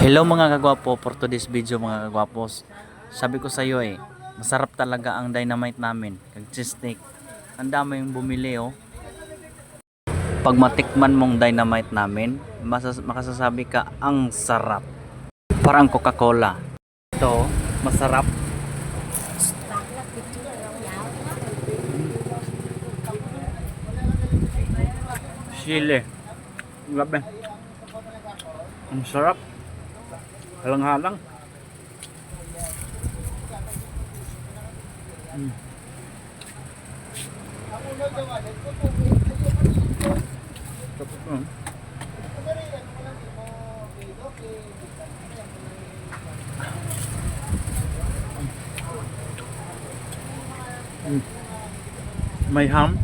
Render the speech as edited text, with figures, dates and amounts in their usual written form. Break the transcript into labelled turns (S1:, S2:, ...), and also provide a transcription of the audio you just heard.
S1: Hello mga kagwapo, for today's video mga kagwapos. Sabi ko sa iyo masarap talaga ang dynamite namin. Kag cheese steak. Ang dami yung bumili oh. Pag matikman mong dynamite namin, makasasabi ka ang sarap. Parang Coca-Cola. Ito, masarap. Chile. Grabe. Ang sarap. Halang-halang. May ham.